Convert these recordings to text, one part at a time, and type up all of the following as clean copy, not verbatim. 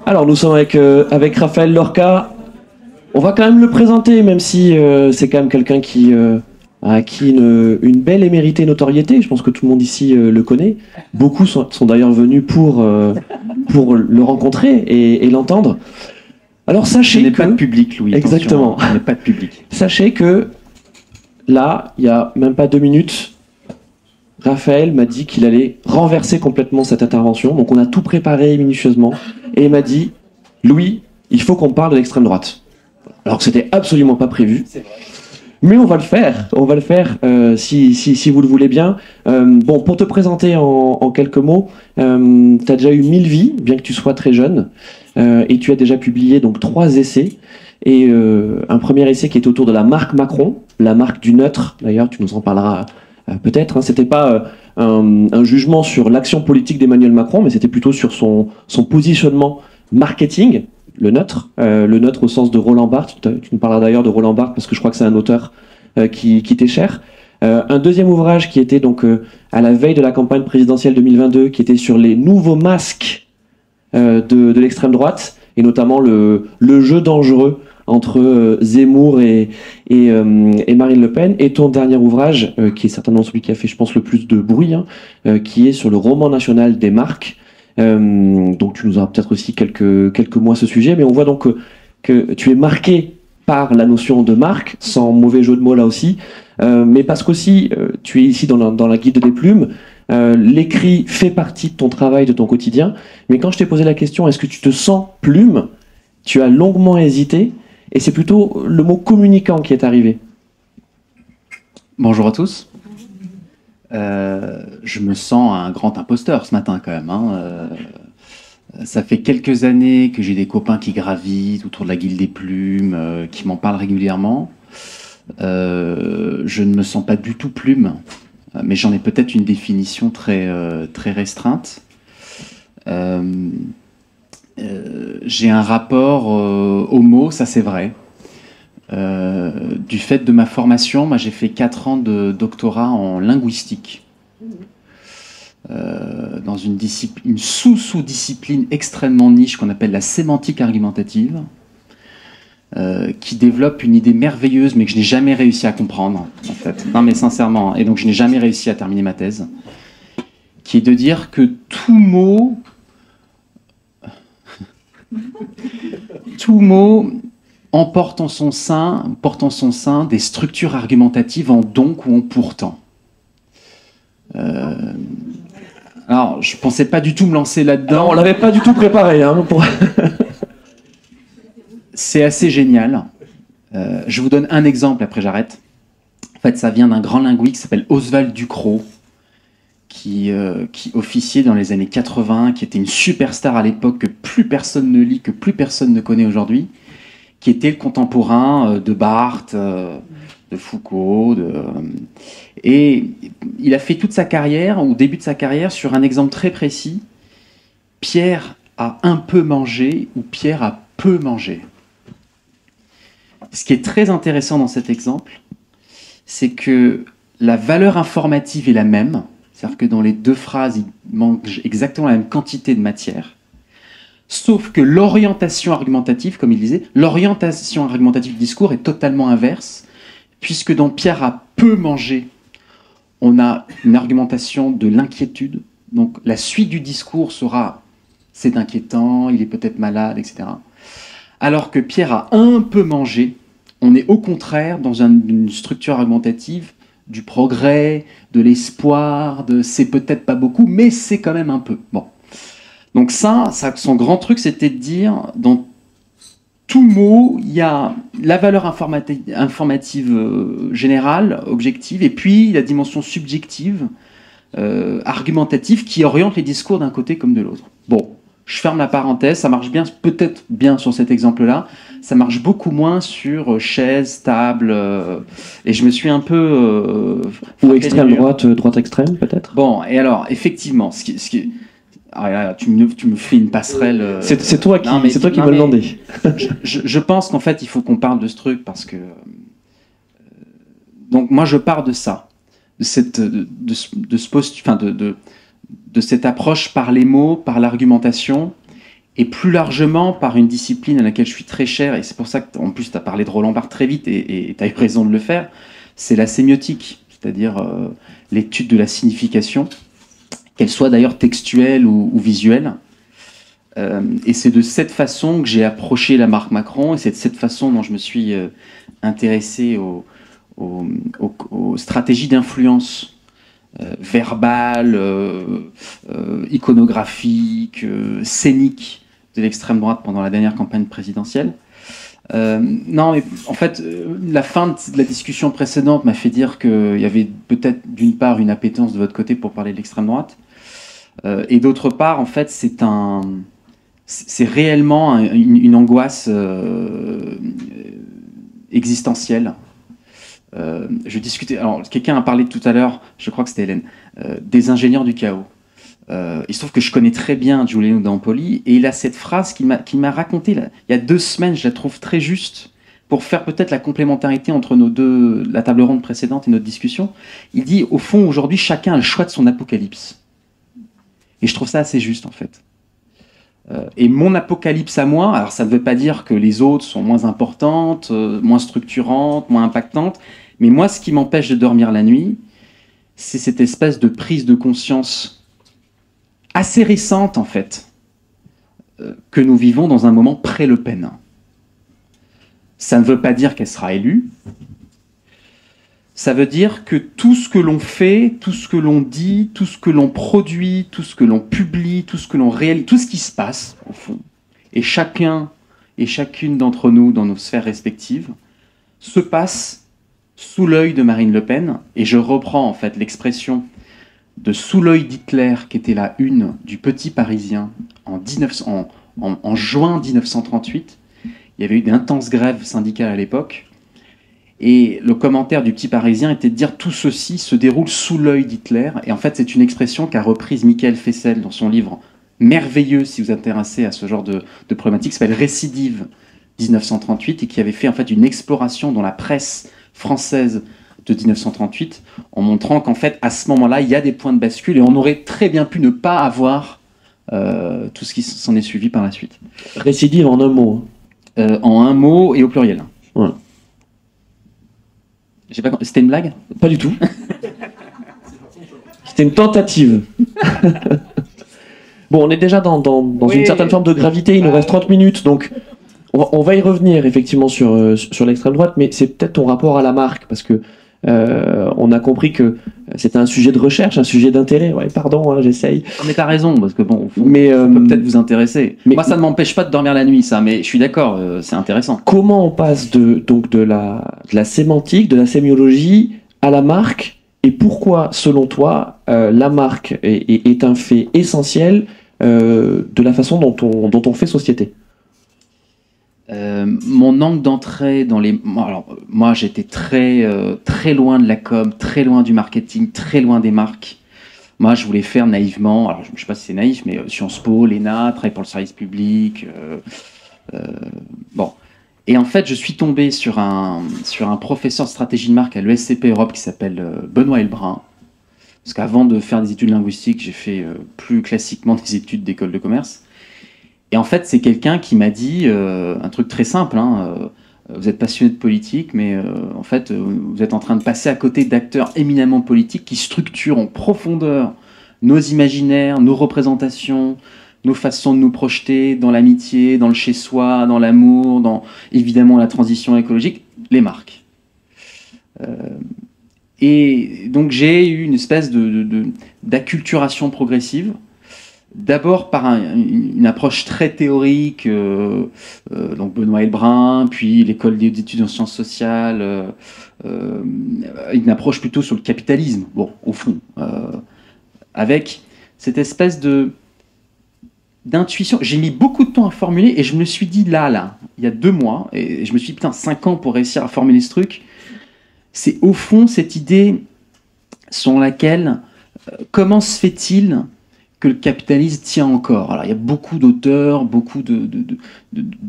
Alors, nous sommes avec Raphaël Lorca. On va quand même le présenter, même si c'est quand même quelqu'un qui a acquis une belle et méritée notoriété. Je pense que tout le monde ici le connaît. Beaucoup sont d'ailleurs venus pour le rencontrer et l'entendre. Alors, sachez que... pas de public, Louis. Exactement. On n'est pas de public. Sachez que, là, il n'y a même pas 2 minutes, Raphaël m'a dit qu'il allait renverser complètement cette intervention. Donc, on a tout préparé minutieusement. Et il m'a dit, Louis, il faut qu'on parle de l'extrême droite. Alors que c'était absolument pas prévu. Mais on va le faire. On va le faire si vous le voulez bien. Bon, pour te présenter en quelques mots, tu as déjà eu 1000 vies, bien que tu sois très jeune. Et tu as déjà publié donc 3 essais. Et un premier essai qui est autour de la marque Macron, la marque du neutre. D'ailleurs, tu nous en parleras peut-être. Hein. C'était pas un jugement sur l'action politique d'Emmanuel Macron, mais c'était plutôt sur son positionnement marketing, le neutre au sens de Roland Barthes. Tu nous parleras d'ailleurs de Roland Barthes parce que je crois que c'est un auteur qui t'est cher. Un deuxième ouvrage qui était donc à la veille de la campagne présidentielle 2022, qui était sur les nouveaux masques de l'extrême droite, et notamment le jeu dangereux entre Zemmour et Marine Le Pen, et ton dernier ouvrage, qui est certainement celui qui a fait, je pense, le plus de bruit, hein, qui est sur le roman national des marques. Donc tu nous auras peut-être aussi quelques mots à ce sujet, mais on voit donc que tu es marqué par la notion de marque, sans mauvais jeu de mots là aussi, mais parce qu'aussi tu es ici dans la Guilde des Plumes. L'écrit fait partie de ton travail, de ton quotidien, mais quand je t'ai posé la question, est-ce que tu te sens plume, tu as longuement hésité, et c'est plutôt le mot communicant qui est arrivé. Bonjour à tous. Je me sens un grand imposteur ce matin quand même. Hein. Ça fait quelques années que j'ai des copains qui gravitent autour de la Guilde des Plumes, qui m'en parlent régulièrement. Je ne me sens pas du tout plume, mais j'en ai peut-être une définition très restreinte. J'ai un rapport aux mots, ça c'est vrai. Du fait de ma formation, moi j'ai fait 4 ans de doctorat en linguistique, dans une sous-discipline extrêmement niche qu'on appelle la sémantique argumentative, qui développe une idée merveilleuse mais que je n'ai jamais réussi à comprendre en fait. Non mais sincèrement, et donc je n'ai jamais réussi à terminer ma thèse, qui est de dire que tout mot porte en son sein des structures argumentatives en donc ou en pourtant. Alors, je pensais pas du tout me lancer là-dedans. Alors, on l'avait pas du tout préparé. Hein, C'est assez génial. Je vous donne un exemple, après j'arrête. En fait, ça vient d'un grand linguiste qui s'appelle Oswald Ducrot, qui officiait dans les années 80, qui était une superstar à l'époque que plus personne ne lit, que plus personne ne connaît aujourd'hui, qui était le contemporain de Barthes, de Foucault. Et il a fait toute sa carrière, au début de sa carrière, sur un exemple très précis. Pierre a un peu mangé ou Pierre a peu mangé. Ce qui est très intéressant dans cet exemple, c'est que la valeur informative est la même, c'est-à-dire que dans les 2 phrases, il mange exactement la même quantité de matière, sauf que l'orientation argumentative, comme il disait, l'orientation argumentative du discours est totalement inverse, puisque dans Pierre a peu mangé, on a une argumentation de l'inquiétude, donc la suite du discours sera « c'est inquiétant, il est peut-être malade, etc. » Alors que Pierre a un peu mangé, on est au contraire dans une structure argumentative du progrès, de l'espoir, de c'est peut-être pas beaucoup, mais c'est quand même un peu. Bon. Donc ça, son grand truc, c'était de dire, dans tout mot, il y a la valeur informative générale, objective, et puis la dimension subjective, argumentative, qui oriente les discours d'un côté comme de l'autre. Bon, je ferme la parenthèse, ça marche bien, peut-être bien sur cet exemple-là, ça marche beaucoup moins sur chaise, table, et je me suis un peu... ou extrême droite, droite extrême peut-être. Bon, et alors, effectivement, tu me fais une passerelle... C'est toi qui me le demandais. Je pense qu'en fait, il faut qu'on parle de ce truc, parce que... donc moi, je pars de ça, de cette approche par les mots, par l'argumentation, et plus largement par une discipline à laquelle je suis très cher, et c'est pour ça qu'en plus tu as parlé de Roland Barthes très vite, et tu as eu raison de le faire, c'est la sémiotique, c'est-à-dire l'étude de la signification, qu'elle soit d'ailleurs textuelle ou visuelle. Et c'est de cette façon que j'ai approché la marque Macron, et c'est de cette façon dont je me suis intéressé aux stratégies d'influence verbale, iconographique, scénique de l'extrême droite pendant la dernière campagne présidentielle. Non, mais en fait, la fin de la discussion précédente m'a fait dire qu'il y avait peut-être d'une part une appétence de votre côté pour parler de l'extrême droite, et d'autre part, en fait, c'est réellement une angoisse existentielle. Je discutais, alors quelqu'un a parlé tout à l'heure, je crois que c'était Hélène, des ingénieurs du chaos. Il se trouve que je connais très bien Giuliano D'Ampoli, et il a cette phrase qu'il m'a racontée là, il y a 2 semaines, je la trouve très juste, pour faire peut-être la complémentarité entre la table ronde précédente et notre discussion. Il dit, au fond, aujourd'hui, chacun a le choix de son apocalypse. Et je trouve ça assez juste, en fait. Et mon apocalypse à moi, alors ça ne veut pas dire que les autres sont moins importantes, moins structurantes, moins impactantes, mais moi, ce qui m'empêche de dormir la nuit, c'est cette espèce de prise de conscience assez récente, en fait, que nous vivons dans un moment pré-Le Pen. Ça ne veut pas dire qu'elle sera élue. Ça veut dire que tout ce que l'on fait, tout ce que l'on dit, tout ce que l'on produit, tout ce que l'on publie, tout ce que l'on réalise, tout ce qui se passe, au fond, et chacun et chacune d'entre nous dans nos sphères respectives, se passe sous l'œil de Marine Le Pen. Et je reprends en fait l'expression de sous l'œil d'Hitler, qui était la une du Petit Parisien en juin 1938. Il y avait eu d'intenses grèves syndicales à l'époque. Et le commentaire du Petit Parisien était de dire tout ceci se déroule sous l'œil d'Hitler. Et en fait, c'est une expression qu'a reprise Michael Fessel dans son livre merveilleux, si vous vous intéressez à ce genre de problématique, qui s'appelle Récidive 1938, et qui avait fait en fait une exploration dans la presse française de 1938, en montrant qu'en fait, à ce moment-là, il y a des points de bascule, et on aurait très bien pu ne pas avoir tout ce qui s'en est suivi par la suite. Récidive en un mot. En un mot et au pluriel. Ouais. C'était une blague ? Pas du tout. C'était une tentative. Bon, on est déjà dans Oui. une certaine forme de gravité, il nous reste 30 minutes, donc on va y revenir effectivement sur l'extrême droite, mais c'est peut-être ton rapport à la marque, parce que on a compris que c'était un sujet de recherche, un sujet d'intérêt. Ouais, pardon, hein, j'essaye. Mais t'as raison, parce que bon, mais, ça peut peut-être vous intéresser. Mais, moi, ça ne m'empêche pas de dormir la nuit, ça, mais je suis d'accord, c'est intéressant. Comment on passe de la sémantique, de la sémiologie à la marque, et pourquoi, selon toi, la marque est un fait essentiel de la façon dont on fait société? Mon angle d'entrée dans les... Alors, moi, j'étais très loin de la com, très loin du marketing, très loin des marques. Moi, je voulais faire naïvement, alors je ne sais pas si c'est naïf, mais Sciences Po, l'ENA, travailler pour le service public. Bon. Et en fait, je suis tombé sur un professeur de stratégie de marque à l'ESCP Europe qui s'appelle Benoît Elbrun. Parce qu'avant de faire des études linguistiques, j'ai fait plus classiquement des études d'école de commerce. Et en fait, c'est quelqu'un qui m'a dit un truc très simple. Vous êtes passionné de politique, mais en fait, vous êtes en train de passer à côté d'acteurs éminemment politiques qui structurent en profondeur nos imaginaires, nos représentations, nos façons de nous projeter dans l'amitié, dans le chez-soi, dans l'amour, dans évidemment la transition écologique, les marques. Et donc j'ai eu une espèce d'acculturation progressive. D'abord par une approche très théorique, donc Benoît Elbrun, puis l'école d'études en sciences sociales, une approche plutôt sur le capitalisme, bon, au fond, avec cette espèce d'intuition. J'ai mis beaucoup de temps à formuler, et je me suis dit là, il y a 2 mois, et je me suis dit, putain, 5 ans pour réussir à formuler ce truc, c'est au fond cette idée sur laquelle, comment se fait-il que le capitalisme tient encore? Alors, il y a beaucoup d'auteurs, beaucoup de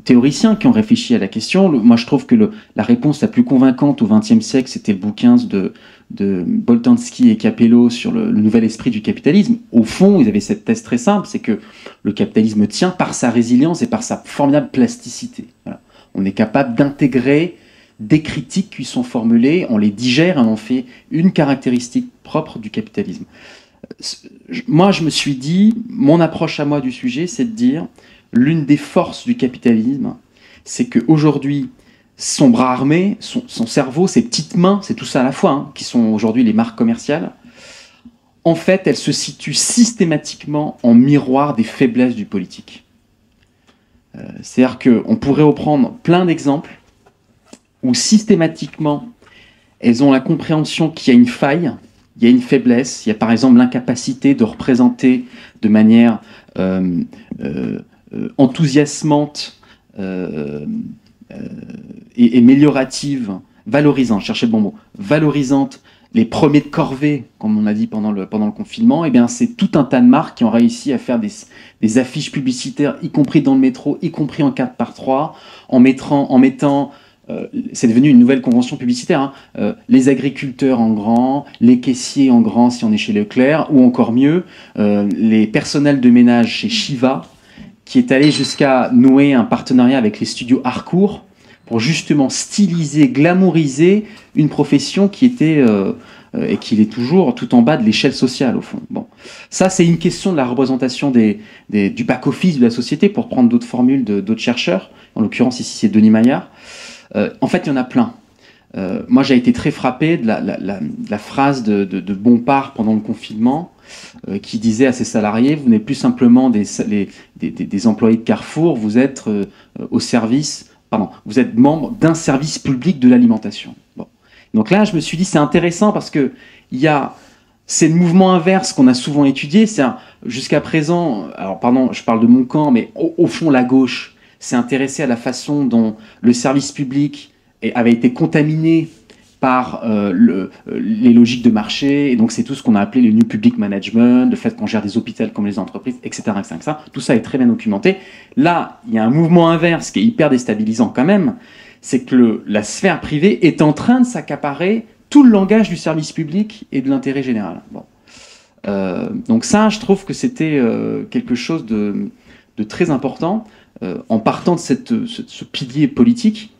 théoriciens qui ont réfléchi à la question. Moi, je trouve que la réponse la plus convaincante au XXe siècle, c'était le bouquin de Boltanski et Capello sur le nouvel esprit du capitalisme, au fond, ils avaient cette thèse très simple, c'est que le capitalisme tient par sa résilience et par sa formidable plasticité. Voilà. On est capable d'intégrer des critiques qui sont formulées, on les digère et on en fait une caractéristique propre du capitalisme. Moi, je me suis dit, mon approche à moi du sujet, c'est de dire, l'une des forces du capitalisme, c'est qu'aujourd'hui, son bras armé, son cerveau, ses petites mains, c'est tout ça à la fois, hein, qui sont aujourd'hui les marques commerciales, en fait, elles se situent systématiquement en miroir des faiblesses du politique. C'est-à-dire qu'on pourrait reprendre plein d'exemples où systématiquement, elles ont la compréhension qu'il y a une faille, il y a une faiblesse, il y a par exemple l'incapacité de représenter de manière enthousiasmante et améliorative, valorisante, cherchez le bon mot, valorisante, les premiers de corvée, comme on a dit pendant le confinement, et bien c'est tout un tas de marques qui ont réussi à faire des affiches publicitaires, y compris dans le métro, y compris en 4x3, en mettant c'est devenu une nouvelle convention publicitaire, hein, les agriculteurs en grand, les caissiers en grand si on est chez Leclerc, ou encore mieux, les personnels de ménage chez Shiva, qui est allé jusqu'à nouer un partenariat avec les studios Harcourt pour justement styliser, glamouriser une profession qui était, et qui l'est toujours, tout en bas de l'échelle sociale au fond. Bon. Ça, c'est une question de la représentation du back-office de la société, pour prendre d'autres formules d'autres chercheurs. En l'occurrence, ici, c'est Denis Maillard. En fait, il y en a plein. Moi, j'ai été très frappé de la phrase de Bompard pendant le confinement, qui disait à ses salariés, vous n'êtes plus simplement des employés de Carrefour, vous êtes au service, pardon, vous êtes membre d'un service public de l'alimentation. Bon. Donc là, je me suis dit, c'est intéressant parce que c'est le mouvement inverse qu'on a souvent étudié. Jusqu'à présent, alors pardon, je parle de mon camp, mais au fond, la gauche s'est intéressée à la façon dont le service public avait été contaminé par les logiques de marché, et donc c'est tout ce qu'on a appelé le New Public Management, le fait qu'on gère des hôpitaux comme les entreprises, etc., etc. Tout ça est très bien documenté. Là, il y a un mouvement inverse qui est hyper déstabilisant quand même, c'est que la sphère privée est en train de s'accaparer tout le langage du service public et de l'intérêt général. Bon. Donc ça, je trouve que c'était quelque chose de très important, en partant de ce pilier politique.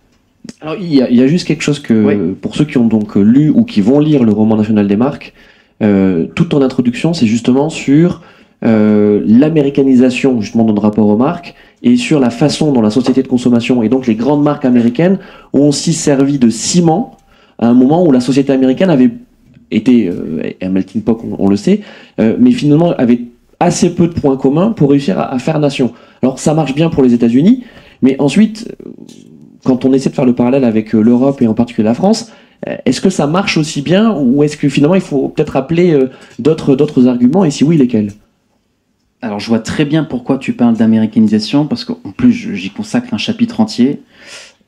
Alors, il y a juste quelque chose que, oui, pour ceux qui ont donc lu ou qui vont lire le roman national des marques, toute ton introduction, c'est justement sur l'américanisation justement de notre rapport aux marques et sur la façon dont la société de consommation et donc les grandes marques américaines ont aussi servi de ciment à un moment où la société américaine avait été un melting pot, on le sait, mais finalement avait assez peu de points communs pour réussir à faire nation. Alors ça marche bien pour les États-Unis, mais ensuite, quand on essaie de faire le parallèle avec l'Europe et en particulier la France, est-ce que ça marche aussi bien ou est-ce que finalement il faut peut-être rappeler d'autres arguments, et si oui, lesquels? Alors je vois très bien pourquoi tu parles d'américanisation, parce qu'en plus j'y consacre un chapitre entier.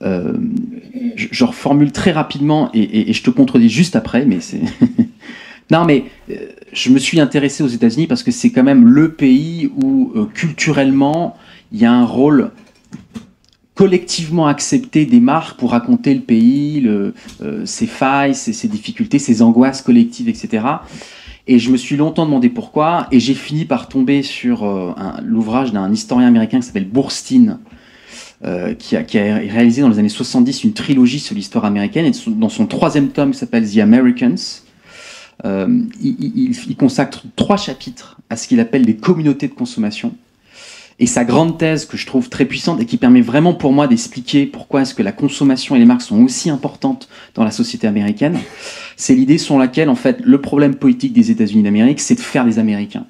Je reformule très rapidement et je te contredis juste après, mais c'est... Non, mais je me suis intéressé aux États-Unis parce que c'est quand même le pays où culturellement il y a un rôle collectivement accepté des marques pour raconter le pays, ses failles, ses difficultés, ses angoisses collectives, etc. Et je me suis longtemps demandé pourquoi, et j'ai fini par tomber sur l'ouvrage d'un historien américain qui s'appelle Boorstein, qui a réalisé dans les années 70 une trilogie sur l'histoire américaine, et dans son 3e tome qui s'appelle The Americans, il consacre 3 chapitres à ce qu'il appelle les communautés de consommation. Et sa grande thèse, que je trouve très puissante et qui permet vraiment pour moi d'expliquer pourquoi est-ce que la consommation et les marques sont aussi importantes dans la société américaine, c'est l'idée selon laquelle, en fait, le problème politique des États-Unis d'Amérique, c'est de faire des Américains.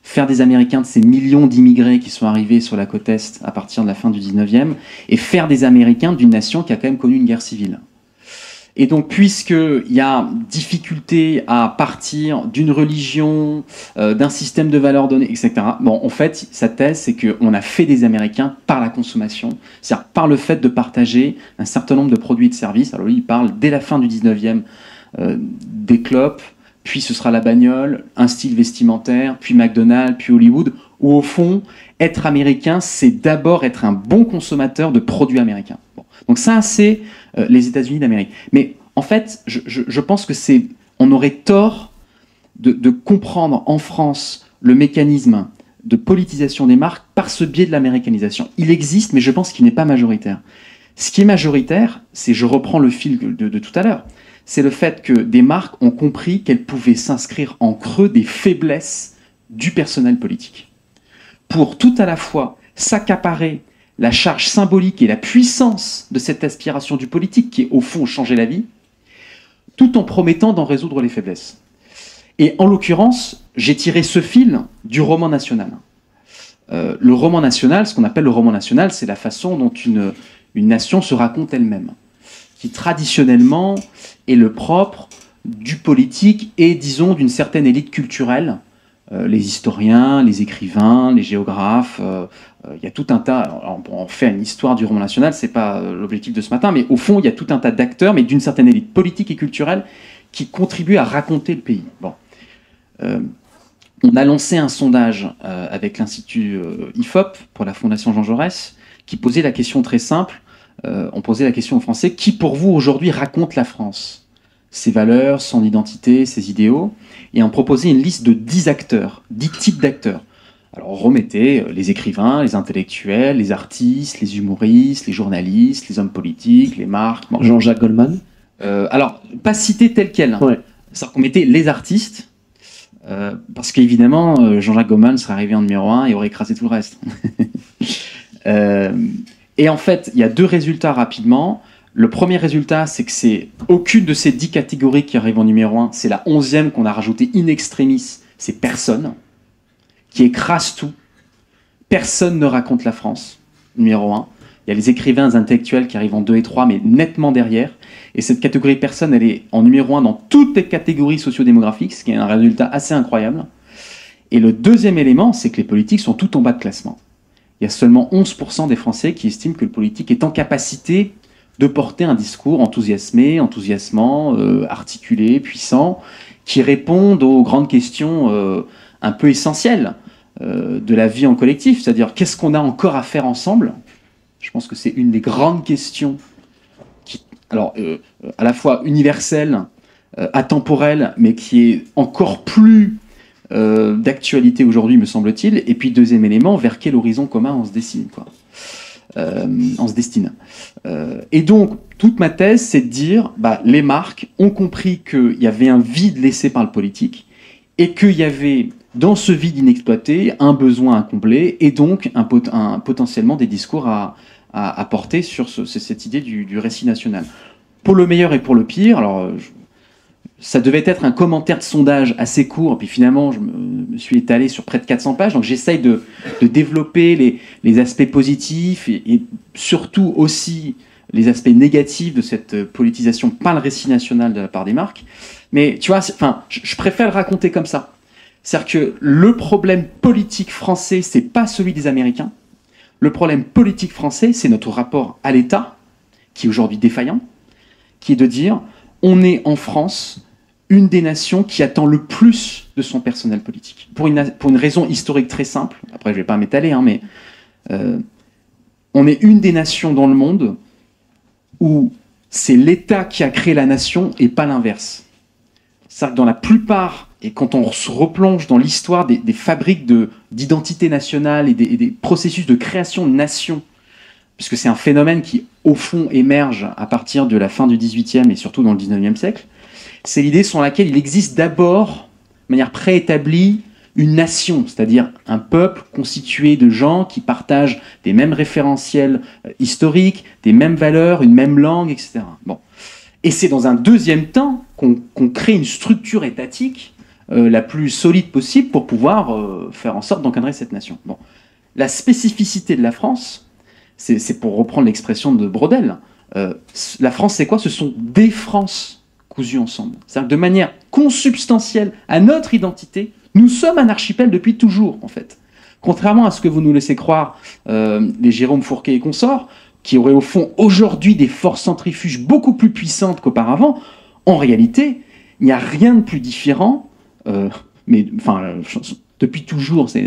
Faire des Américains de ces millions d'immigrés qui sont arrivés sur la côte Est à partir de la fin du 19e, et faire des Américains d'une nation qui a quand même connu une guerre civile. Et donc, puisqu'il y a difficulté à partir d'une religion, d'un système de valeurs données, etc., bon, en fait, sa thèse, c'est qu'on a fait des Américains par la consommation, c'est-à-dire par le fait de partager un certain nombre de produits et de services. Alors lui, il parle dès la fin du 19e des clopes, puis ce sera la bagnole, un style vestimentaire, puis McDonald's, puis Hollywood, où au fond, être américain, c'est d'abord être un bon consommateur de produits américains. Bon. Donc ça, c'est les États-Unis d'Amérique. Mais en fait, je pense que on aurait tort de comprendre en France le mécanisme de politisation des marques par ce biais de l'américanisation. Il existe, mais je pense qu'il n'est pas majoritaire. Ce qui est majoritaire, c'est, je reprends le fil de tout à l'heure, c'est le fait que des marques ont compris qu'elles pouvaient s'inscrire en creux des faiblesses du personnel politique. Pour tout à la fois s'accaparer la charge symbolique et la puissance de cette aspiration du politique qui est au fond changer la vie, tout en promettant d'en résoudre les faiblesses. Et en l'occurrence, j'ai tiré ce fil du roman national. Le roman national, ce qu'on appelle le roman national, c'est la façon dont une nation se raconte elle-même, qui traditionnellement est le propre du politique et, disons, d'une certaine élite culturelle. Les historiens, les écrivains, les géographes, il y a tout un tas, on fait une histoire du roman national, c'est pas l'objectif de ce matin, mais au fond, il y a tout un tas d'acteurs, mais d'une certaine élite politique et culturelle qui contribuent à raconter le pays. Bon. On a lancé un sondage avec l'Institut IFOP pour la Fondation Jean Jaurès qui posait la question très simple. On posait la question aux Français: qui pour vous aujourd'hui raconte la France? Ses valeurs, son identité, ses idéaux. Et on proposait une liste de 10 acteurs, 10 types d'acteurs. Alors on remettait les écrivains, les intellectuels, les artistes, les humoristes, les journalistes, les hommes politiques, les marques. Bon. Jean-Jacques Goldman. Alors, pas cité tel quel. Ouais. C'est-à-dire qu'on mettait les artistes, parce qu'évidemment, Jean-Jacques Goldman serait arrivé en numéro 1 et aurait écrasé tout le reste. Et en fait, il y a 2 résultats rapidement. Le premier résultat, c'est que c'est aucune de ces 10 catégories qui arrivent en numéro 1. C'est la 11e qu'on a rajoutée in extremis. C'est personne, qui écrase tout. Personne ne raconte la France, numéro 1. Il y a les écrivains intellectuels qui arrivent en 2 et 3, mais nettement derrière. Et cette catégorie personne, elle est en numéro 1 dans toutes les catégories sociodémographiques, ce qui est un résultat assez incroyable. Et le deuxième élément, c'est que les politiques sont tout en bas de classement. Il y a seulement 11% des Français qui estiment que le politique est en capacité de porter un discours enthousiasmé, enthousiasmant, articulé, puissant, qui répondent aux grandes questions un peu essentielles de la vie en collectif, c'est-à-dire qu'est-ce qu'on a encore à faire ensemble. Je pense que c'est une des grandes questions qui, alors, à la fois universelle, atemporelle, mais qui est encore plus d'actualité aujourd'hui, me semble-t-il. Et puis, deuxième élément, vers quel horizon commun on se destine, quoi. On se destine. Et donc, toute ma thèse, c'est de dire, les marques ont compris qu'il y avait un vide laissé par le politique et qu'il y avait, dans ce vide inexploité, un besoin à combler et donc potentiellement des discours à porter sur cette idée du récit national. Pour le meilleur et pour le pire, alors ça devait être un commentaire de sondage assez court, puis finalement je me suis étalé sur près de 400 pages, donc j'essaye de développer les aspects positifs et surtout aussi les aspects négatifs de cette politisation par le récit national de la part des marques. Mais tu vois, je préfère le raconter comme ça. C'est-à-dire que le problème politique français, c'est pas celui des Américains. Le problème politique français, c'est notre rapport à l'État, qui est aujourd'hui défaillant, qui est de dire, on est en France une des nations qui attend le plus de son personnel politique. Pour une raison historique très simple, après je ne vais pas m'étaler, mais on est une des nations dans le monde où c'est l'État qui a créé la nation et pas l'inverse. C'est-à-dire que dans la plupart, et quand on se replonge dans l'histoire des fabriques d'identité nationale et des processus de création de nations, puisque c'est un phénomène qui, au fond, émerge à partir de la fin du XVIIIe et surtout dans le XIXe siècle, c'est l'idée selon laquelle il existe d'abord, de manière préétablie, une nation, c'est-à-dire un peuple constitué de gens qui partagent des mêmes référentiels historiques, des mêmes valeurs, une même langue, etc. Bon. Et c'est dans un deuxième temps qu'on crée une structure étatique la plus solide possible pour pouvoir faire en sorte d'encadrer cette nation. Bon. La spécificité de la France, c'est pour reprendre l'expression de Braudel, la France c'est quoi? Ce sont des Frances cousues ensemble. C'est-à-dire que de manière consubstantielle à notre identité, nous sommes un archipel depuis toujours, en fait. Contrairement à ce que vous nous laissez croire, les Jérôme Fourquet et consorts, qui auraient au fond aujourd'hui des forces centrifuges beaucoup plus puissantes qu'auparavant, en réalité, il n'y a rien de plus différent, depuis toujours, si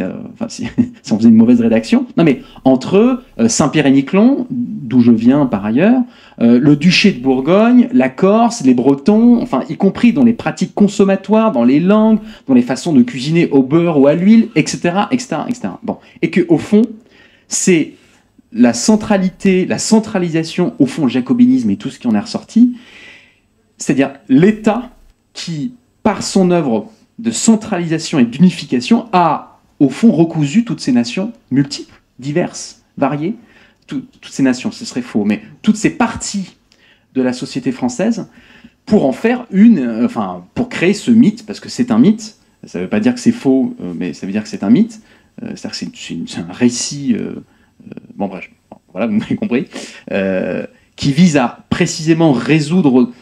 on faisait une mauvaise rédaction, non mais entre Saint-Pierre-et-Miquelon, d'où je viens par ailleurs, le duché de Bourgogne, la Corse, les Bretons, enfin, y compris dans les pratiques consommatoires, dans les langues, dans les façons de cuisiner au beurre ou à l'huile, etc., etc., etc. Bon. Et qu'au fond, c'est la centralité, la centralisation, au fond, le jacobinisme et tout ce qui en est ressorti, c'est-à-dire l'État qui, par son œuvre de centralisation et d'unification, a, au fond, recousu toutes ces nations multiples, diverses, variées, toutes ces nations, ce serait faux, mais toutes ces parties de la société française pour en faire pour créer ce mythe, parce que c'est un mythe, ça ne veut pas dire que c'est faux, mais ça veut dire que c'est un mythe, c'est-à-dire que c'est un récit, bon bref, voilà, vous m'avez compris, qui vise à précisément résoudre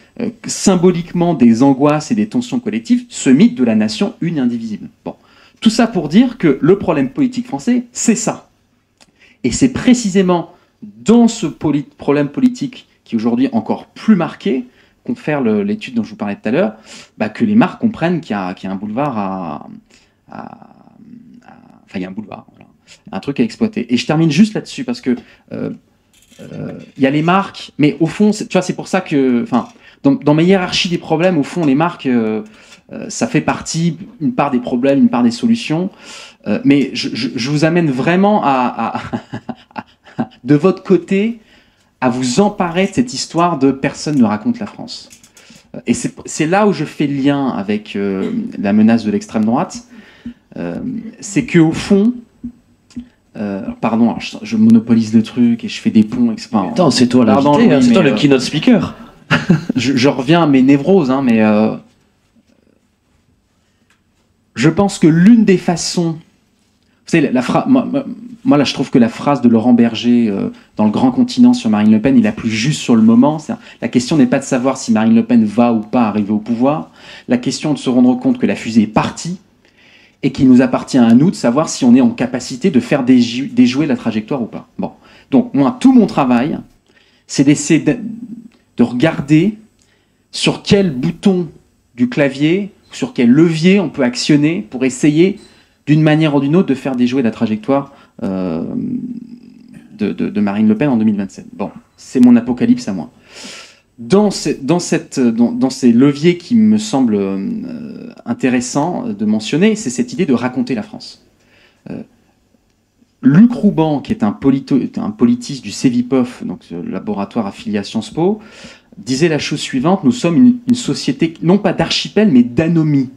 symboliquement des angoisses et des tensions collectives, ce mythe de la nation une et indivisible. Bon. Tout ça pour dire que le problème politique français, c'est ça. Et c'est précisément dans ce problème politique qui est aujourd'hui encore plus marqué, confère l'étude dont je vous parlais tout à l'heure, que les marques comprennent qu'il y a un boulevard enfin, il y a un boulevard, voilà, un truc à exploiter. Et je termine juste là-dessus, parce que il y a les marques, mais au fond, tu vois, c'est pour ça que... Enfin, dans ma hiérarchie des problèmes, au fond, les marques, ça fait partie, une part des problèmes, une part des solutions. Mais je vous amène vraiment de votre côté, à vous emparer de cette histoire de personne ne raconte la France. Et c'est là où je fais le lien avec la menace de l'extrême droite. C'est qu'au fond, pardon, alors je monopolise le truc et je fais des ponts. Enfin, attends, c'est toi l'invité, hein, c'est toi le keynote speaker. je reviens à mes névroses, hein, mais je pense que l'une des façons... Vous savez, moi, là, je trouve que la phrase de Laurent Berger dans Le Grand Continent sur Marine Le Pen est la plus juste sur le moment. La question n'est pas de savoir si Marine Le Pen va ou pas arriver au pouvoir. La question est de se rendre compte que la fusée est partie et qu'il nous appartient à nous de savoir si on est en capacité de faire déjouer la trajectoire ou pas. Bon. Donc, moi, tout mon travail, c'est d'essayer de regarder sur quel bouton du clavier, sur quel levier on peut actionner pour essayer, d'une manière ou d'une autre, de faire déjouer la trajectoire de Marine Le Pen en 2027. Bon, c'est mon apocalypse à moi. Dans ces leviers qui me semblent intéressants de mentionner, c'est cette idée de raconter la France. Luc Rouban, qui est un politiste du CEVIPOF, donc le laboratoire affilié à Sciences Po, disait la chose suivante: nous sommes une société, non pas d'archipel, mais d'anomie.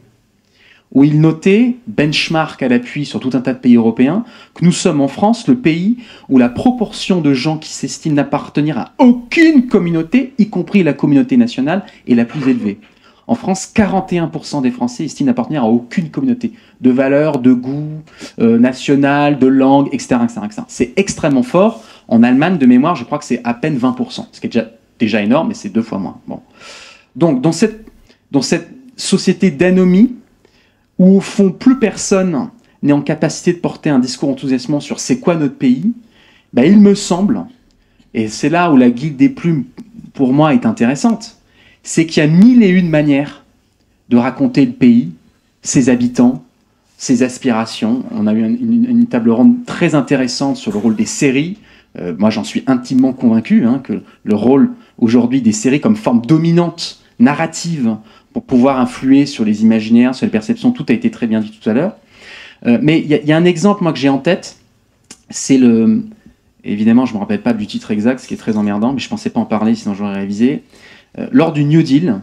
Où il notait, benchmark à l'appui sur tout un tas de pays européens, que nous sommes en France le pays où la proportion de gens qui s'estiment n'appartenir à aucune communauté, y compris la communauté nationale, est la plus élevée. En France, 41% des Français estiment n'appartenir à aucune communauté, de valeur, de goût, national, de langue, etc., etc., etc. C'est extrêmement fort. En Allemagne, de mémoire, je crois que c'est à peine 20%, ce qui est déjà énorme, mais c'est 2 fois moins. Bon. Donc, dans cette société d'anomie, où au fond, plus personne n'est en capacité de porter un discours enthousiasmant sur c'est quoi notre pays, il me semble, et c'est là où la guilde des plumes, pour moi, est intéressante, c'est qu'il y a 1001 manières de raconter le pays, ses habitants, ses aspirations. On a eu une table ronde très intéressante sur le rôle des séries. Moi, j'en suis intimement convaincu, que le rôle aujourd'hui des séries comme forme dominante, narrative, pour pouvoir influer sur les imaginaires, sur les perceptions, tout a été très bien dit tout à l'heure. Mais il y a un exemple, moi, que j'ai en tête, c'est évidemment, je ne me rappelle pas du titre exact, ce qui est très emmerdant, mais je ne pensais pas en parler, sinon j'aurais révisé. Lors du New Deal,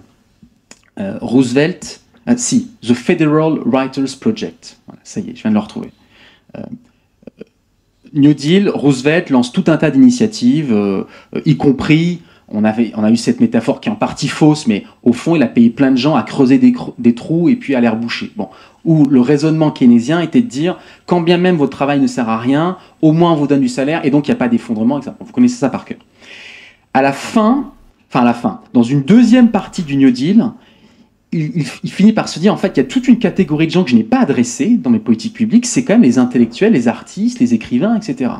Roosevelt... The Federal Writers Project. Voilà, ça y est, je viens de le retrouver. New Deal, Roosevelt lance tout un tas d'initiatives, y compris... On a eu cette métaphore qui est en partie fausse, mais au fond, il a payé plein de gens à creuser des trous et puis à les reboucher. Bon. Où le raisonnement keynésien était de dire, quand bien même votre travail ne sert à rien, au moins on vous donne du salaire et donc il n'y a pas d'effondrement, etc. Vous connaissez ça par cœur. À la fin, dans une deuxième partie du New Deal, il finit par se dire, en fait, il y a toute une catégorie de gens que je n'ai pas adressés dans mes politiques publiques, c'est quand même les intellectuels, les artistes, les écrivains, etc.,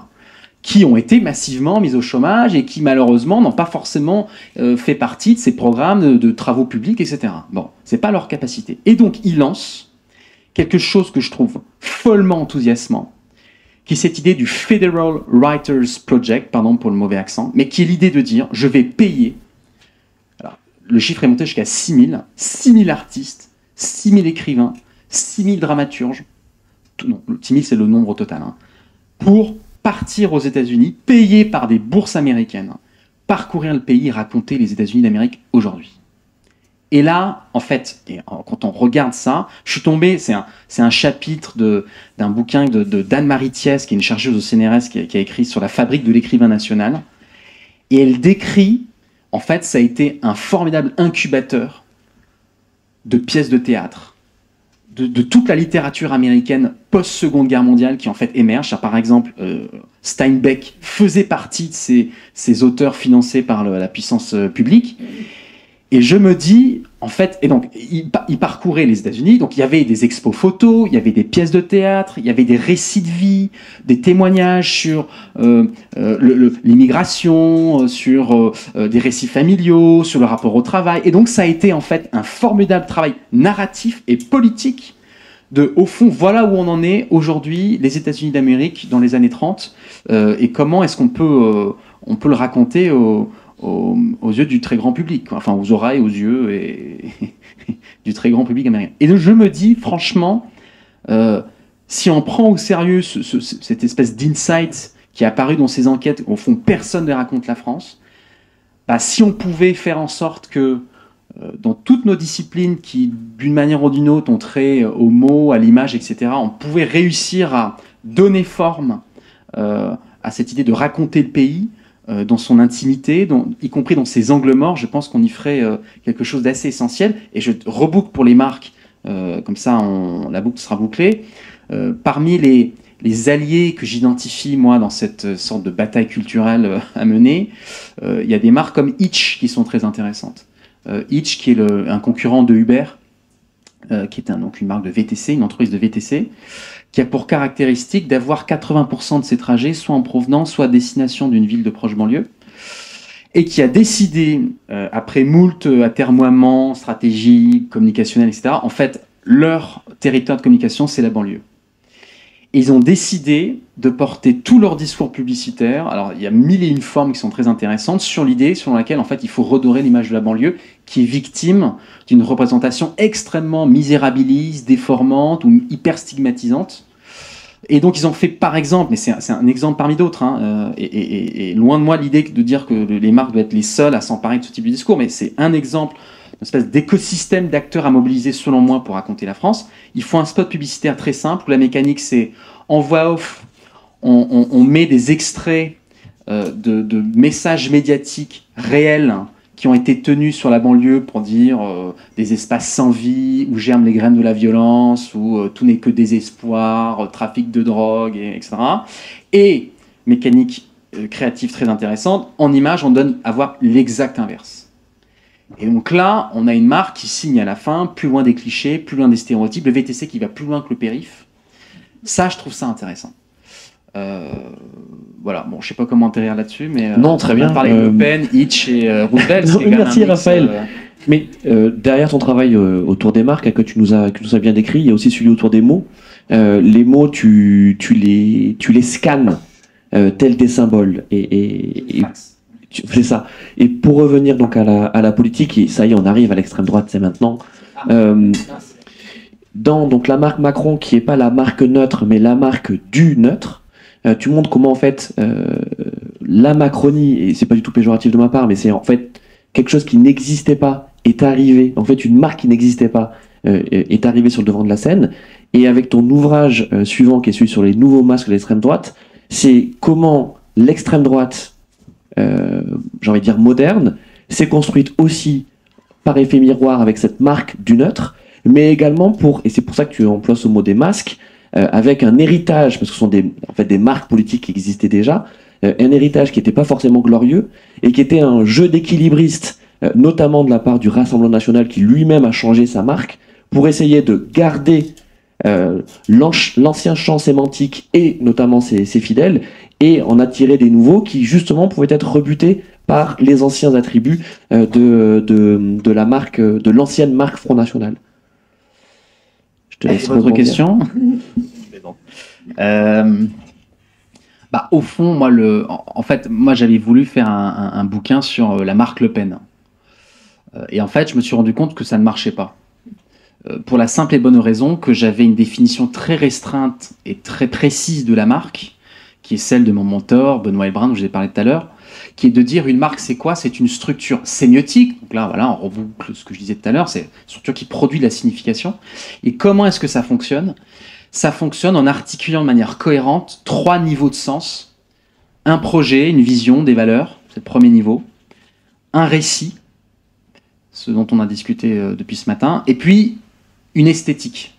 qui ont été massivement mis au chômage et qui, malheureusement, n'ont pas forcément fait partie de ces programmes de travaux publics, etc. Bon, c'est pas leur capacité. Et donc, il lance quelque chose que je trouve follement enthousiasmant, qui est cette idée du Federal Writers Project, pardon pour le mauvais accent, mais qui est l'idée de dire, je vais payer, alors, le chiffre est monté jusqu'à 6 000 artistes, 6 000 écrivains, 6 000 dramaturges, non, 6 000 c'est le nombre total, hein, pour partir aux États-Unis, payés par des bourses américaines, parcourir le pays et raconter les États-Unis d'Amérique aujourd'hui. Et là, en fait, quand on regarde ça, je suis tombé, c'est un chapitre d'un bouquin de d'Anne-Marie Thiès, qui est une chercheuse au CNRS, qui a écrit sur la fabrique de l'écrivain national. Et elle décrit, en fait, ça a été un formidable incubateur de pièces de théâtre, de toute la littérature américaine post-Seconde Guerre mondiale qui en fait émerge. Par exemple, Steinbeck faisait partie de ces auteurs financés par la puissance publique. Et je me dis, en fait, et donc, il parcourait les États-Unis, donc il y avait des expos photos, il y avait des pièces de théâtre, il y avait des récits de vie, des témoignages sur l'immigration, sur des récits familiaux, sur le rapport au travail. Et donc, ça a été en fait un formidable travail narratif et politique de, au fond, voilà où on en est aujourd'hui, les États-Unis d'Amérique dans les années 30, et comment est-ce qu'on peut, on peut le raconter aux yeux du très grand public, quoi. Enfin aux oreilles, aux yeux du très grand public américain. Et donc je me dis, franchement, si on prend au sérieux cette espèce d'insight qui est apparu dans ces enquêtes, au fond personne ne raconte la France, bah, si on pouvait faire en sorte que dans toutes nos disciplines qui, d'une manière ou d'une autre, ont trait aux mots, à l'image, etc., on pouvait réussir à donner forme à cette idée de raconter le pays, dans son intimité, y compris dans ses angles morts, je pense qu'on y ferait quelque chose d'assez essentiel. Et je reboucle pour les marques, comme ça la boucle sera bouclée. Parmi les alliés que j'identifie, moi, dans cette sorte de bataille culturelle à mener, il y a des marques comme Hitch qui sont très intéressantes. Hitch, qui est un concurrent de Uber, qui est donc une marque de VTC, une entreprise de VTC, qui a pour caractéristique d'avoir 80% de ses trajets soit en provenance, soit à destination d'une ville de proche banlieue, et qui a décidé, après moult atermoiements stratégiques, communicationnels, etc., en fait, leur territoire de communication, c'est la banlieue. Et ils ont décidé de porter tout leur discours publicitaire, alors il y a 1001 formes qui sont très intéressantes, sur l'idée selon laquelle en fait il faut redorer l'image de la banlieue qui est victime d'une représentation extrêmement misérabiliste, déformante ou hyper stigmatisante. Et donc ils ont fait par exemple, mais c'est un exemple parmi d'autres, hein, et loin de moi l'idée de dire que les marques doivent être les seules à s'emparer de ce type de discours, mais c'est un exemple, une espèce d'écosystème d'acteurs à mobiliser selon moi pour raconter la France. Il faut un spot publicitaire très simple où la mécanique c'est en voix off, on met des extraits de messages médiatiques réels qui ont été tenus sur la banlieue pour dire des espaces sans vie, où germent les graines de la violence, où tout n'est que désespoir, trafic de drogue, etc. Et, mécanique créative très intéressante, en image, on donne à voir l'exact inverse. Et donc là, on a une marque qui signe à la fin, plus loin des clichés, plus loin des stéréotypes, le VTC qui va plus loin que le périph'. Ça, je trouve ça intéressant. Voilà, bon, je sais pas comment atterrir là-dessus, mais non, très bien. Parler de Le Pen, Hitch et Roosevelt. Merci Raphaël. Mais derrière ton travail autour des marques que tu nous as bien décrit, il y a aussi celui autour des mots. Les mots, tu les scannes tels des symboles et c'est ça. Et pour revenir donc à la politique, et ça y est, on arrive à l'extrême droite, c'est maintenant. Dans donc la marque Macron, qui est pas la marque neutre, mais la marque du neutre. Tu montres comment en fait la Macronie, et c'est pas du tout péjoratif de ma part, mais c'est en fait quelque chose qui n'existait pas est arrivé, en fait une marque qui n'existait pas est arrivée sur le devant de la scène, et avec ton ouvrage suivant qui est celui sur les nouveaux masques de l'extrême droite, c'est comment l'extrême droite, j'ai envie de dire moderne, s'est construite aussi par effet miroir avec cette marque du neutre, mais également et c'est pour ça que tu emploies ce mot des masques, avec un héritage, parce que ce sont en fait des marques politiques qui existaient déjà, un héritage qui n'était pas forcément glorieux, et qui était un jeu d'équilibristes, notamment de la part du Rassemblement national, qui lui-même a changé sa marque, pour essayer de garder l'ancien champ sémantique, et notamment ses fidèles, et en attirer des nouveaux, qui justement pouvaient être rebutés par les anciens attributs de la marque, de l'ancienne marque Front National. Je te laisse votre question. Bah, au fond, moi, en fait, moi, j'avais voulu faire un bouquin sur la marque Le Pen. Et en fait, je me suis rendu compte que ça ne marchait pas. Pour la simple et bonne raison que j'avais une définition très restreinte et très précise de la marque, qui est celle de mon mentor, Benoît Elbrun, dont je vous ai parlé tout à l'heure, qui est de dire une marque, c'est quoi? C'est une structure sémiotique. Donc là, voilà, on reboucle ce que je disais tout à l'heure, c'est une structure qui produit de la signification. Et comment est-ce que ça fonctionne? Ça fonctionne en articulant de manière cohérente 3 niveaux de sens. Un projet, une vision, des valeurs, c'est le premier niveau. Un récit, ce dont on a discuté depuis ce matin. Et puis, une esthétique.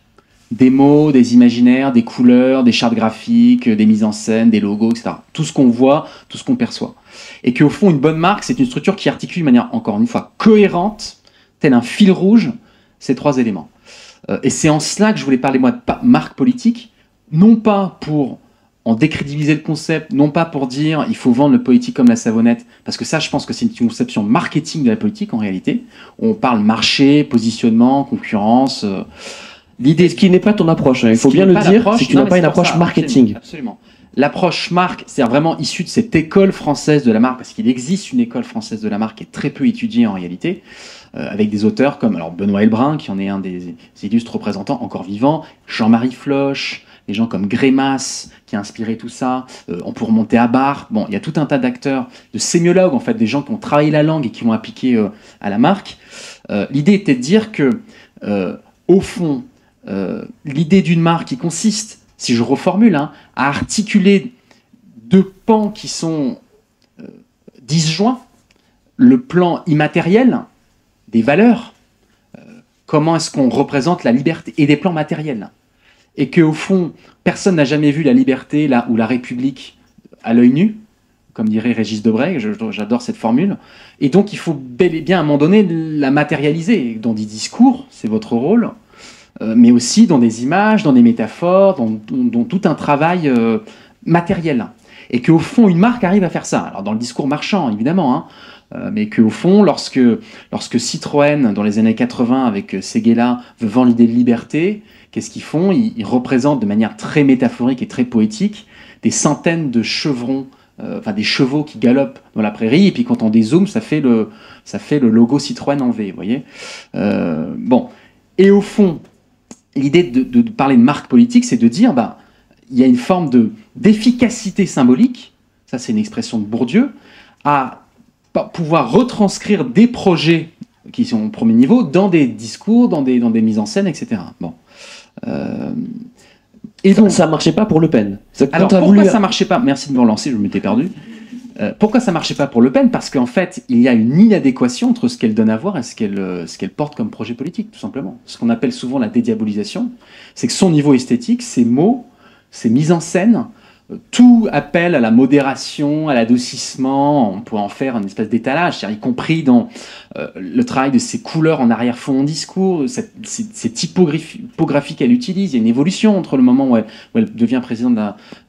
Des mots, des imaginaires, des couleurs, des chartes graphiques, des mises en scène, des logos, etc. Tout ce qu'on voit, tout ce qu'on perçoit. Et qu'au fond, une bonne marque, c'est une structure qui articule de manière, encore une fois, cohérente, tel un fil rouge, ces 3 éléments. Et c'est en cela que je voulais parler, moi, de marque politique, non pas pour en décrédibiliser le concept, non pas pour dire il faut vendre le politique comme la savonnette, parce que ça, je pense que c'est une conception marketing de la politique, en réalité. On parle marché, positionnement, concurrence... L'idée, ce qui n'est pas ton approche, hein. Il faut bien le dire, c'est que tu n'as pas une approche marketing. Absolument. L'approche marque, c'est vraiment issue de cette école française de la marque, parce qu'il existe une école française de la marque qui est très peu étudiée en réalité, avec des auteurs comme alors Benoît Elbrun, qui en est un des illustres représentants encore vivants, Jean-Marie Floch, des gens comme Grémas, qui a inspiré tout ça. On peut remonter à Barthes. Bon, il y a tout un tas d'acteurs, de sémiologues, en fait, des gens qui ont travaillé la langue et qui l'ont appliqué à la marque. L'idée était de dire que, au fond, l'idée d'une marque qui consiste, si je reformule, hein, à articuler 2 pans qui sont disjoints, le plan immatériel des valeurs, comment est-ce qu'on représente la liberté, et des plans matériels. Et qu'au fond, personne n'a jamais vu la liberté là, ou la République à l'œil nu, comme dirait Régis Debray, j'adore cette formule. Et donc il faut bel et bien à un moment donné la matérialiser dans des discours, c'est votre rôle, mais aussi dans des images, dans des métaphores, dans tout un travail matériel. Et qu'au fond, une marque arrive à faire ça. Alors dans le discours marchand, évidemment, hein, mais qu'au fond, lorsque Citroën, dans les années 80, avec Séguéla, veut vendre l'idée de liberté, qu'est-ce qu'ils font? Ils représentent de manière très métaphorique et très poétique des centaines de chevrons, enfin des chevaux qui galopent dans la prairie, et puis quand on dézoome, ça fait le logo Citroën en V, vous voyez. Bon, et au fond, l'idée de parler de marque politique, c'est de dire, bah, il y a une forme d'efficacité symbolique, ça c'est une expression de Bourdieu, à pouvoir retranscrire des projets qui sont au premier niveau dans des discours, dans des mises en scène, etc. Bon. Et donc, ça marchait pas pour Le Pen. Alors pourquoi ça marchait pas? Merci de me relancer, je m'étais perdu. Pourquoi ça marchait pas pour Le Pen? Parce qu'en fait, il y a une inadéquation entre ce qu'elle donne à voir et ce qu'elle porte comme projet politique, tout simplement. Ce qu'on appelle souvent la dédiabolisation, c'est que son niveau esthétique, ses mots, ses mises en scène, tout appelle à la modération, à l'adoucissement. On pourrait en faire une espèce d'étalage, y compris dans le travail de ses couleurs en arrière-fond en discours, ces typographies qu'elle utilise. Il y a une évolution entre le moment où elle devient présidente de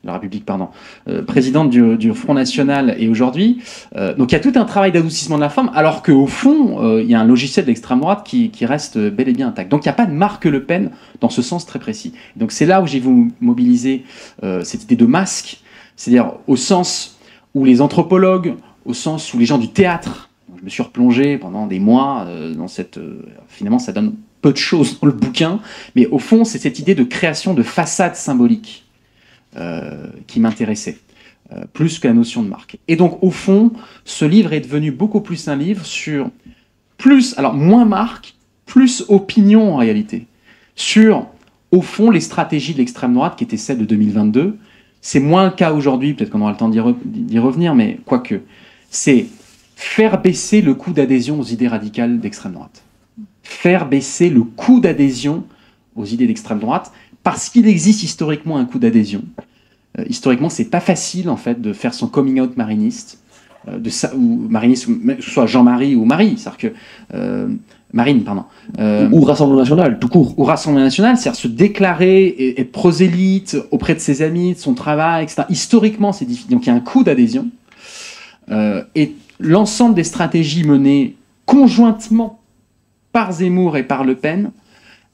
la République, présidente du Front National et aujourd'hui. Donc il y a tout un travail d'adoucissement de la forme, alors qu'au fond, il y a un logiciel de l'extrême droite qui reste bel et bien intact. Donc il n'y a pas de marque Le Pen dans ce sens très précis. Donc c'est là où j'ai voulu mobiliser cette idée de masque, c'est-à-dire au sens où les anthropologues, au sens où les gens du théâtre, je me suis replongé pendant des mois dans cette... finalement, ça donne peu de choses dans le bouquin, mais au fond, c'est cette idée de création de façade symbolique qui m'intéressait, plus que la notion de marque. Et donc, au fond, ce livre est devenu beaucoup plus un livre sur alors moins marque, plus opinion en réalité, sur, au fond, les stratégies de l'extrême droite qui étaient celles de 2022. C'est moins le cas aujourd'hui, peut-être qu'on aura le temps d'y revenir, mais quoique, c'est faire baisser le coût d'adhésion aux idées radicales d'extrême droite. Faire baisser le coût d'adhésion aux idées d'extrême droite, parce qu'il existe historiquement un coût d'adhésion. Historiquement, c'est pas facile, en fait, de faire son coming out mariniste, ou mariniste, que ce soit Jean-Marie ou Marie, c'est-à-dire que... Marine, pardon. Ou Rassemblement National, tout court. Ou Rassemblement National, c'est-à-dire se déclarer et être prosélyte auprès de ses amis, de son travail, etc. Historiquement, c'est difficile. Donc il y a un coût d'adhésion. Et l'ensemble des stratégies menées conjointement par Zemmour et par Le Pen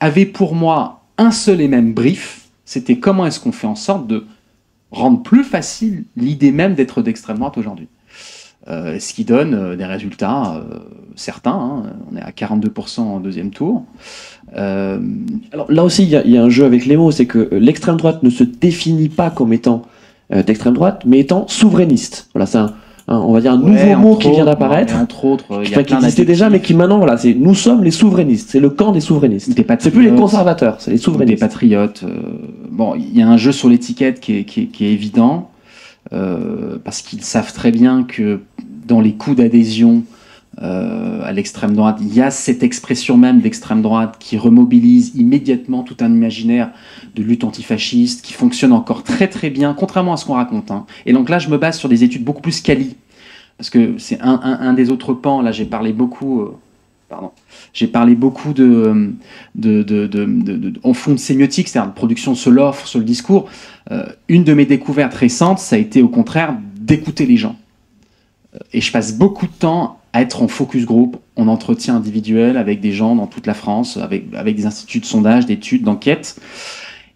avaient pour moi un seul et même brief, c'était comment est-ce qu'on fait en sorte de rendent plus facile l'idée même d'être d'extrême droite aujourd'hui. Ce qui donne des résultats certains. Hein. On est à 42% en deuxième tour. Alors là aussi, il y a un jeu avec les mots, c'est que l'extrême droite ne se définit pas comme étant d'extrême droite, mais étant souverainiste. Voilà, c'est on va dire un nouveau mot qui vient d'apparaître, entre autres, qui existait déjà, mais qui maintenant, voilà, c'est nous sommes les souverainistes, c'est le camp des souverainistes. C'est plus les conservateurs, c'est les souverainistes. Des patriotes. Bon, il y a un jeu sur l'étiquette qui est évident, parce qu'ils savent très bien que dans les coups d'adhésion à l'extrême droite, il y a cette expression même d'extrême droite qui remobilise immédiatement tout un imaginaire de lutte antifasciste qui fonctionne encore très très bien, contrairement à ce qu'on raconte. Hein. Et donc là, je me base sur des études beaucoup plus quali, parce que c'est un des autres pans. Là, j'ai parlé beaucoup. J'ai parlé beaucoup en fond de sémiotique, c'est-à-dire de production sur l'offre, sur le discours. Une de mes découvertes récentes, ça a été au contraire d'écouter les gens. Et je passe beaucoup de temps à être en focus group, en entretien individuel avec des gens dans toute la France, avec des instituts de sondage, d'études, d'enquête.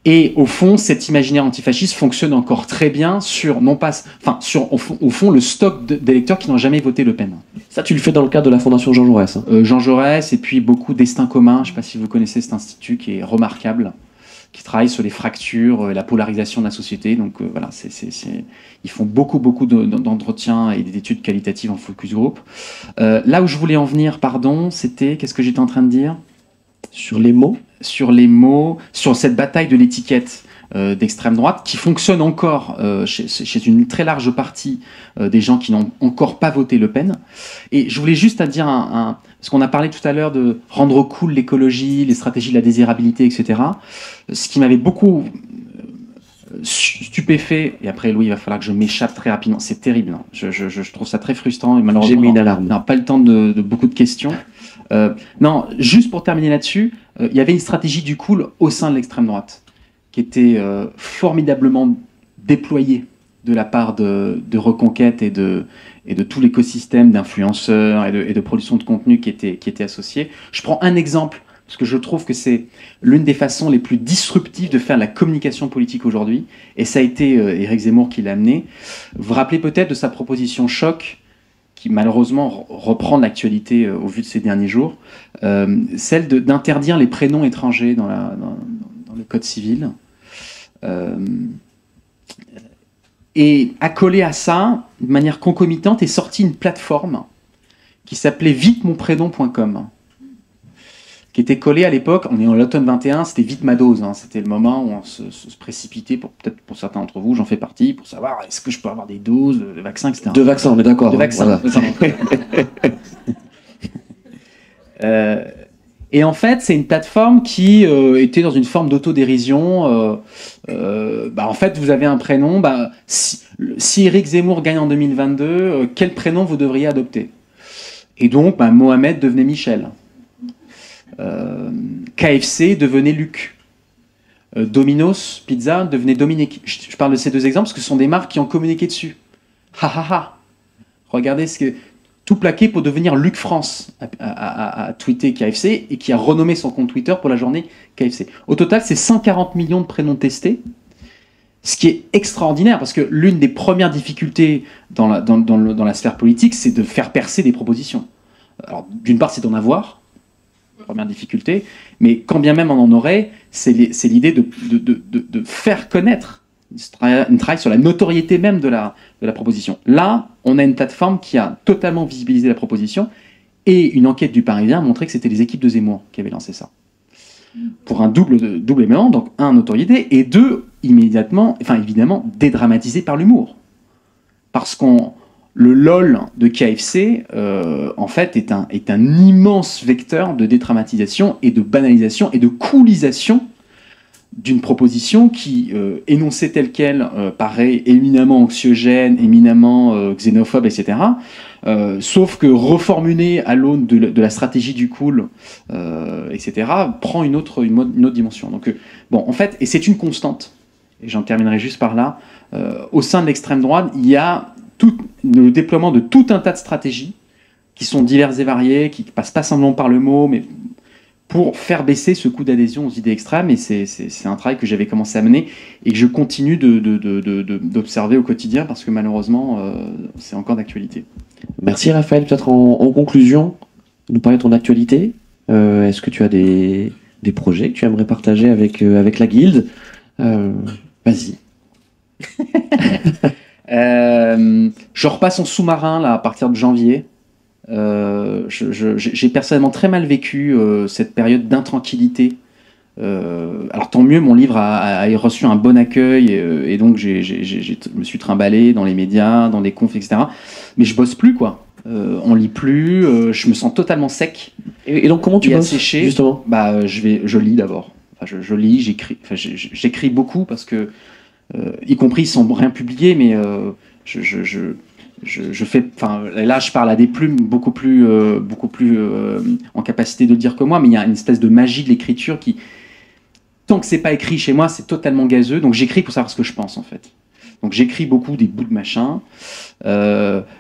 Et au fond, cet imaginaire antifasciste fonctionne encore très bien sur, au fond, le stock d'électeurs qui n'ont jamais voté Le Pen. Ça, tu le fais dans le cadre de la Fondation Jean Jaurès. Hein. Jean Jaurès, et puis beaucoup Destin commun. Je ne sais pas si vous connaissez cet institut qui est remarquable, qui travaille sur les fractures, la polarisation de la société. Donc voilà, ils font beaucoup d'entretiens et d'études qualitatives en focus group. Là où je voulais en venir, c'était, qu'est-ce que j'étais en train de dire ? Sur les mots, sur cette bataille de l'étiquette d'extrême droite qui fonctionne encore chez une très large partie des gens qui n'ont encore pas voté Le Pen. Et je voulais juste dire parce qu'on a parlé tout à l'heure de rendre cool l'écologie, les stratégies de la désirabilité, etc. Ce qui m'avait beaucoup stupéfait, et après Louis, il va falloir que je m'échappe très rapidement, c'est terrible, hein. Je trouve ça très frustrant et malheureusement j'ai mis une alarme. On n'a pas le temps de beaucoup de questions. Non, juste pour terminer là-dessus, il y avait une stratégie du cool au sein de l'extrême droite qui était formidablement déployée de la part de Reconquête et de tout l'écosystème d'influenceurs et de production de contenu qui était associé. Je prends un exemple, parce que je trouve que c'est l'une des façons les plus disruptives de faire la communication politique aujourd'hui, et ça a été Éric Zemmour qui l'a amené. Vous vous rappelez peut-être de sa proposition choc, qui malheureusement reprend l'actualité au vu de ces derniers jours, celle d'interdire les prénoms étrangers dans le Code civil. Et accolé à ça, de manière concomitante, est sortie une plateforme qui s'appelait vitemonprénom.com, qui était collée à l'époque, on est en l'automne 21, c'était vite ma dose, hein, c'était le moment où on se précipitait, peut-être pour certains d'entre vous, j'en fais partie, pour savoir est-ce que je peux avoir des doses de vaccins, etc. De vaccins, on est d'accord. De vaccins. Voilà. Et en fait, c'est une plateforme qui était dans une forme d'autodérision. En fait, vous avez un prénom. Si Éric Zemmour gagne en 2022, quel prénom vous devriez adopter ? Et donc, Mohamed devenait Michel. KFC devenait Luc. Domino's Pizza devenait Dominique. Je parle de ces deux exemples parce que ce sont des marques qui ont communiqué dessus. Regardez ce que... Tout plaqué pour devenir Luc France a tweeté KFC et qui a renommé son compte Twitter pour la journée KFC. Au total, c'est 140 millions de prénoms testés, ce qui est extraordinaire parce que l'une des premières difficultés dans la sphère politique, c'est de faire percer des propositions. Alors, d'une part, c'est d'en avoir, première difficulté, mais quand bien même on en aurait, c'est l'idée de faire connaître. Un travail sur la notoriété même de la proposition. Là, on a une plateforme qui a totalement visibilisé la proposition et une enquête du Parisien a montré que c'était les équipes de Zemmour qui avaient lancé ça. Pour un double élément, donc un, notoriété, et deux, évidemment, dédramatisé par l'humour. Parce le LOL de KFC, en fait, est un immense vecteur de dédramatisation et de banalisation et de coolisation d'une proposition qui, énoncée telle qu'elle, paraît éminemment anxiogène, éminemment xénophobe, etc. Sauf que reformulée à l'aune de la stratégie du cool, etc., prend une autre dimension. Donc, en fait, et c'est une constante, et j'en terminerai juste par là, au sein de l'extrême droite, il y a le déploiement de tout un tas de stratégies qui sont diverses et variées, qui ne passent pas simplement par le mot, mais pour faire baisser ce coût d'adhésion aux idées extrêmes. Et c'est un travail que j'avais commencé à mener et que je continue d'observer au quotidien parce que malheureusement, c'est encore d'actualité. Merci Raphaël. Peut-être en conclusion, nous parler de ton actualité. Est-ce que tu as des projets que tu aimerais partager avec la guilde? Vas-y. Je repasse en sous-marin là, à partir de janvier. J'ai personnellement très mal vécu cette période d'intranquillité. Alors tant mieux, mon livre a reçu un bon accueil et donc je me suis trimballé dans les médias, dans les confs, etc. Mais je bosse plus, quoi. On lit plus, je me sens totalement sec. Et donc comment tu bosses, asséché, justement? Bah, je lis d'abord. Enfin, je lis, j'écris. Enfin, j'écris beaucoup parce que, y compris sans rien publier, mais je fais. Enfin, là, je parle à des plumes beaucoup plus en capacité de le dire que moi, mais il y a une espèce de magie de l'écriture qui, tant que c'est pas écrit chez moi, c'est totalement gazeux. Donc j'écris pour savoir ce que je pense, en fait. Donc j'écris beaucoup des bouts de machin.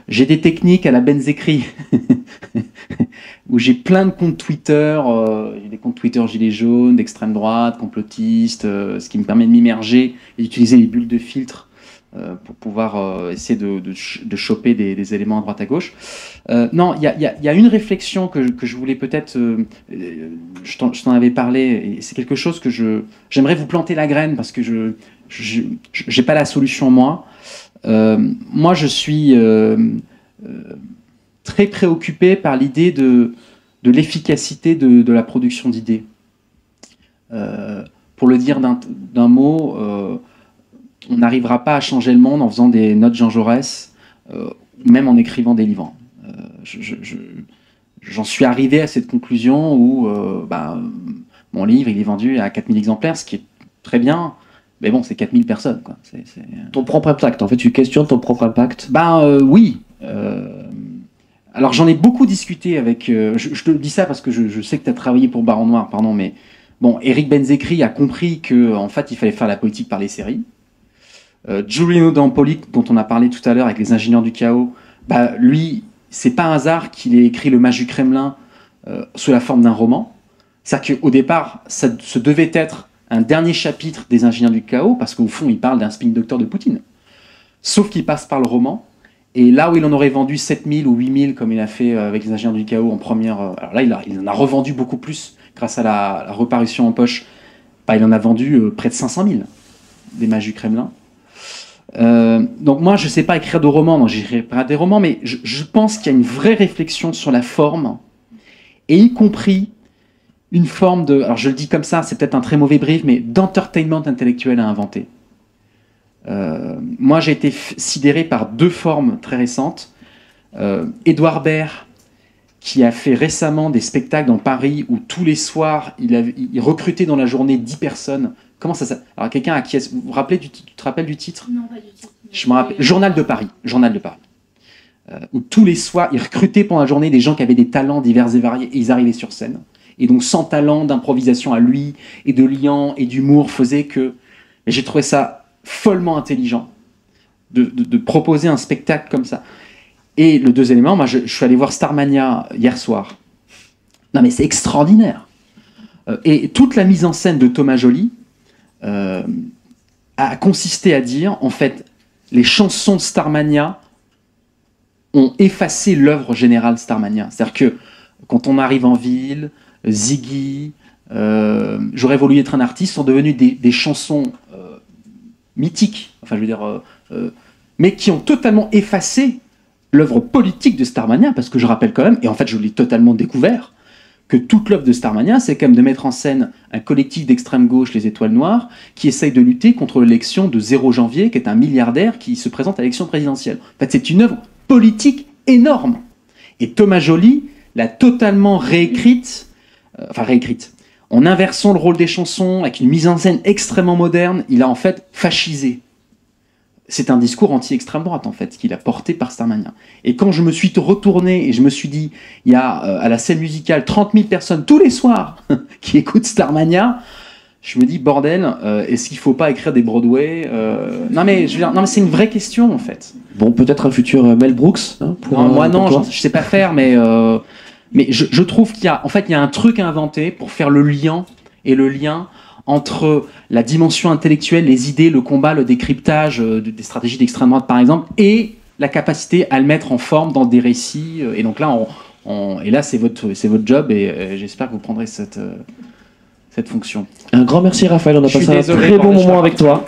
J'ai des techniques à la Benzécri où j'ai plein de comptes Twitter, j'ai des comptes Twitter gilets jaunes, d'extrême droite, complotistes, ce qui me permet de m'immerger et d'utiliser les bulles de filtre pour pouvoir essayer de choper des éléments à droite à gauche. Non, il y a une réflexion que je voulais peut-être, je t'en avais parlé, et c'est quelque chose que j'aimerais vous planter la graine parce que je n'ai pas la solution moi. Moi, je suis très préoccupé par l'idée de l'efficacité de la production d'idées. Pour le dire d'un mot, on n'arrivera pas à changer le monde en faisant des notes Jean Jaurès, même en écrivant des livres. J'en suis arrivé à cette conclusion où mon livre il est vendu à 4000 exemplaires, ce qui est très bien. Mais bon, c'est 4000 personnes, quoi. Ton propre impact, en fait, tu questionnes ton propre impact? Oui. Alors, j'en ai beaucoup discuté avec... je te dis ça parce que je sais que tu as travaillé pour Baron Noir, pardon, mais... Bon, Éric Benzécri a compris qu'en fait, il fallait faire la politique par les séries. Giulio D'Ampoli, dont on a parlé tout à l'heure avec les ingénieurs du chaos, lui, c'est pas un hasard qu'il ait écrit Le Mage du Kremlin sous la forme d'un roman. C'est-à-dire qu'au départ, ça se devait être un dernier chapitre des ingénieurs du chaos, parce qu'au fond, il parle d'un spin doctor de Poutine. Sauf qu'il passe par le roman, et là où il en aurait vendu 7000 ou 8000, comme il a fait avec les ingénieurs du chaos en première... alors là, il en a revendu beaucoup plus grâce à la reparution en poche. Il en a vendu près de 500 000, des Mages du Kremlin. Donc moi, je ne sais pas écrire de romans, donc j'écrirai pas des romans, mais je pense qu'il y a une vraie réflexion sur la forme, et y compris une forme de, alors je le dis comme ça, c'est peut-être un très mauvais brief, mais d'entertainment intellectuel à inventer. Moi, j'ai été sidéré par deux formes très récentes. Édouard Baird, qui a fait récemment des spectacles dans Paris où tous les soirs, il recrutait dans la journée 10 personnes. Comment ça s'appelle? Alors, quelqu'un à qui est-ce... Vous te rappelles du titre? Non, pas du titre. Je me rappelle. Journal de Paris. Journal de Paris. Où tous les soirs, il recrutait pendant la journée des gens qui avaient des talents divers et variés et ils arrivaient sur scène. Et donc, sans talent d'improvisation à lui, et de liant, et d'humour, faisait que... Et j'ai trouvé ça follement intelligent, de proposer un spectacle comme ça. Et le deuxième élément, moi, je suis allé voir Starmania hier soir. Non, mais c'est extraordinaire. Et toute la mise en scène de Thomas Joly a consisté à dire, en fait, les chansons de Starmania ont effacé l'œuvre générale Starmania. C'est-à-dire que quand on arrive en ville... Ziggy, J'aurais voulu être un artiste sont devenus des chansons mythiques, enfin je veux dire, mais qui ont totalement effacé l'œuvre politique de Starmania, parce que je rappelle quand même, et en fait je l'ai totalement découvert, que toute l'œuvre de Starmania, c'est quand même de mettre en scène un collectif d'extrême gauche, les Étoiles Noires, qui essaye de lutter contre l'élection de 0 janvier, qui est un milliardaire qui se présente à l'élection présidentielle. En fait, c'est une œuvre politique énorme. Et Thomas Joly l'a totalement réécrite, en inversant le rôle des chansons, avec une mise en scène extrêmement moderne, il a en fait fascisé. C'est un discours anti-extrême droite, en fait, qu'il a porté par Starmania. Et quand je me suis retourné et je me suis dit, il y a à la scène musicale 30 000 personnes tous les soirs qui écoutent Starmania, je me dis, bordel, est-ce qu'il ne faut pas écrire des Broadway non, mais c'est une vraie question, en fait. Bon, peut-être un futur Mel Brooks. Hein, moi, non, je ne sais pas faire, mais Mais je trouve qu'il y a, en fait, il y a un truc à inventer pour faire le lien entre la dimension intellectuelle, les idées, le combat, le décryptage des stratégies d'extrême droite, par exemple, et la capacité à le mettre en forme dans des récits. Et donc là, et là, c'est votre job, et j'espère que vous prendrez cette fonction. Un grand merci, Raphaël. On a Je suis passé un désolé très pour bon le moment choix. avec toi.